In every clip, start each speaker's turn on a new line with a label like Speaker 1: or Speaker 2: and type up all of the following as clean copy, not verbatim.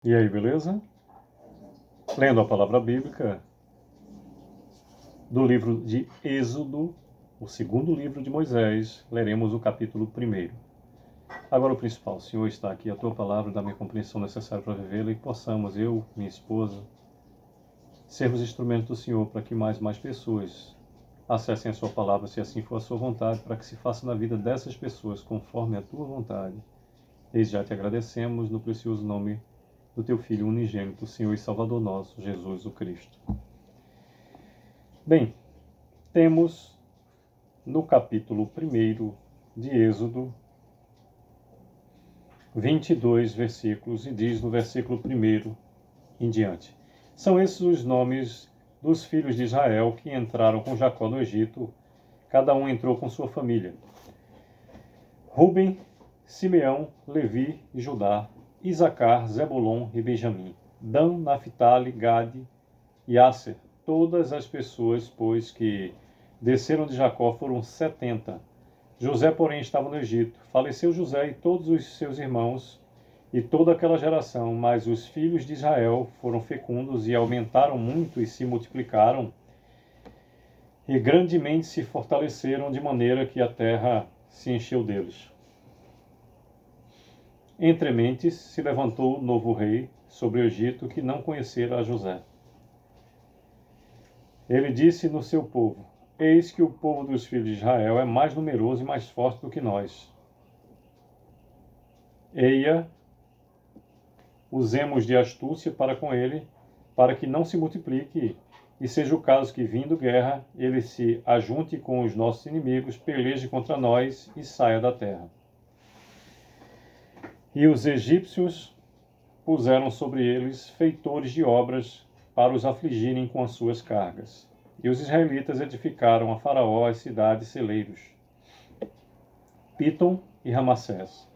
Speaker 1: E aí, beleza? Lendo a palavra bíblica do livro de Êxodo, o segundo livro de Moisés, leremos o capítulo 1. Agora o principal, Senhor, está aqui a tua palavra, dá-me a compreensão necessária para vivê-la e possamos, eu, minha esposa, sermos instrumentos do Senhor para que mais pessoas acessem a sua palavra, se assim for a sua vontade, para que se faça na vida dessas pessoas conforme a tua vontade. Desde já te agradecemos no precioso nome do teu Filho unigênito, Senhor e Salvador nosso, Jesus o Cristo. Bem, temos no capítulo 1 de Êxodo 22 versículos e diz no versículo 1 em diante: São esses os nomes dos filhos de Israel que entraram com Jacó no Egito, cada um entrou com sua família. Ruben, Simeão, Levi e Judá, Isacar, Zebulon e Benjamim, Dan, Naphtali, Gade e Asser. Todas as pessoas, pois, que desceram de Jacó foram 70. José, porém, estava no Egito. Faleceu José e todos os seus irmãos e toda aquela geração, mas os filhos de Israel foram fecundos e aumentaram muito e se multiplicaram e grandemente se fortaleceram, de maneira que a terra se encheu deles. Entre mentes se levantou novo rei sobre o Egito que não conhecera a José. Ele disse no seu povo: Eis que o povo dos filhos de Israel é mais numeroso e mais forte do que nós. Eia, usemos de astúcia para com ele, para que não se multiplique, e seja o caso que, vindo guerra, ele se ajunte com os nossos inimigos, peleje contra nós e saia da terra. E os egípcios puseram sobre eles feitores de obras para os afligirem com as suas cargas. E os israelitas edificaram a Faraó as cidades celeiros, Pitom e Ramassés.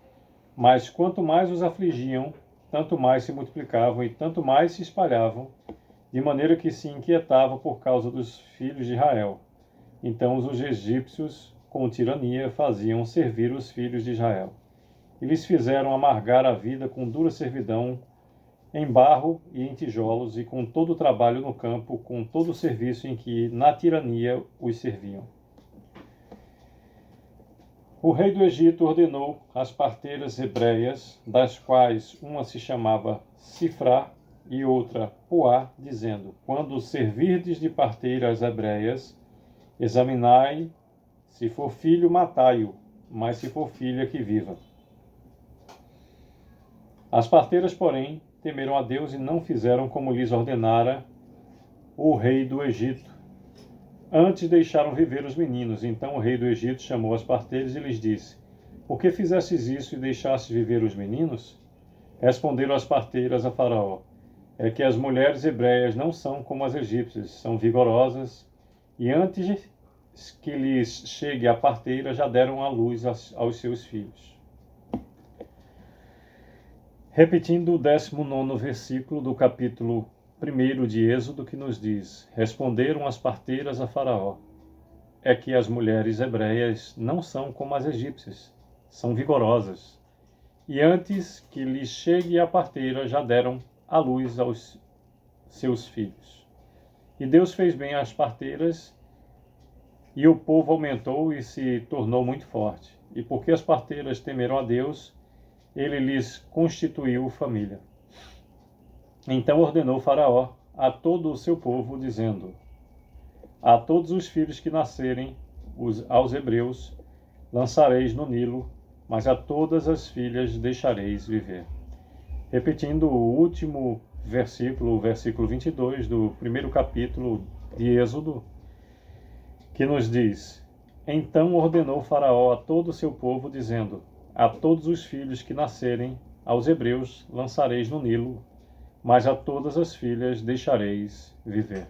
Speaker 1: Mas quanto mais os afligiam, tanto mais se multiplicavam e tanto mais se espalhavam, de maneira que se inquietavam por causa dos filhos de Israel. Então os egípcios, com tirania, faziam servir os filhos de Israel. E lhes fizeram amargar a vida com dura servidão, em barro e em tijolos, e com todo o trabalho no campo, com todo o serviço em que, na tirania, os serviam. O rei do Egito ordenou as parteiras hebreias, das quais uma se chamava Sifrá e outra Puá, dizendo: Quando servirdes de parteiras hebreias, examinai, se for filho, matai-o, mas se for filha, que viva. As parteiras, porém, temeram a Deus e não fizeram como lhes ordenara o rei do Egito. Antes deixaram viver os meninos. Então o rei do Egito chamou as parteiras e lhes disse: Por que fizestes isso e deixastes viver os meninos? Responderam as parteiras a Faraó: É que as mulheres hebreias não são como as egípcias, são vigorosas, e antes que lhes chegue a parteira já deram à luz aos seus filhos. Repetindo o 19º versículo do capítulo 1 de Êxodo, que nos diz: Responderam as parteiras a Faraó: É que as mulheres hebreias não são como as egípcias, são vigorosas. E antes que lhes chegue a parteira, já deram à luz aos seus filhos. E Deus fez bem às parteiras, e o povo aumentou e se tornou muito forte. E porque as parteiras temeram a Deus, ele lhes constituiu família. Então ordenou Faraó a todo o seu povo, dizendo: A todos os filhos que nascerem aos hebreus lançareis no Nilo, mas a todas as filhas deixareis viver. Repetindo o último versículo, o versículo 22 do primeiro capítulo de Êxodo, que nos diz: Então ordenou Faraó a todo o seu povo, dizendo: A todos os filhos que nascerem aos hebreus lançareis no Nilo, mas a todas as filhas deixareis viver.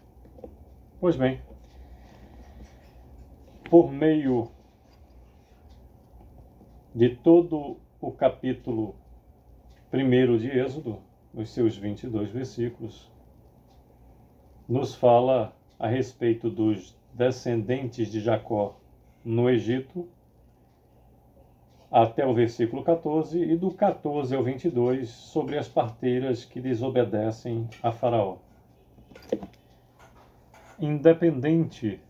Speaker 1: Pois bem, por meio de todo o capítulo 1 de Êxodo, nos seus 22 versículos, nos fala a respeito dos descendentes de Jacó no Egito, até o versículo 14, e do 14 ao 22, sobre as parteiras que desobedecem a Faraó. Independente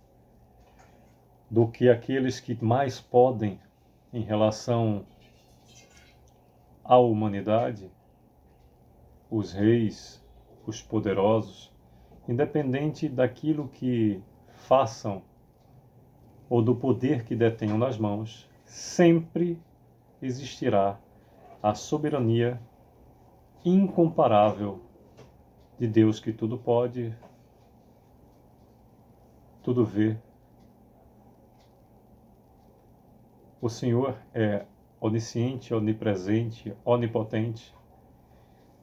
Speaker 1: do que aqueles que mais podem em relação à humanidade, os reis, os poderosos, independente daquilo que façam ou do poder que detenham nas mãos, sempre existirá a soberania incomparável de Deus que tudo pode, tudo vê. O Senhor é onisciente, onipresente, onipotente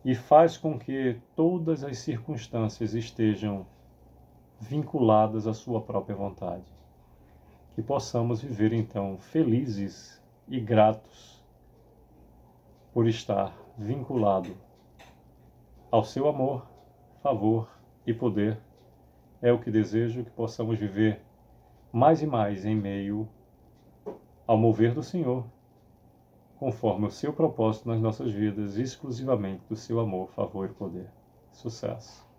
Speaker 1: e faz com que todas as circunstâncias estejam vinculadas à sua própria vontade. Que possamos viver então felizes e gratos por estar vinculado ao seu amor, favor e poder. É o que desejo, que possamos viver mais e mais em meio ao mover do Senhor, conforme o seu propósito nas nossas vidas, exclusivamente do seu amor, favor e poder. Sucesso!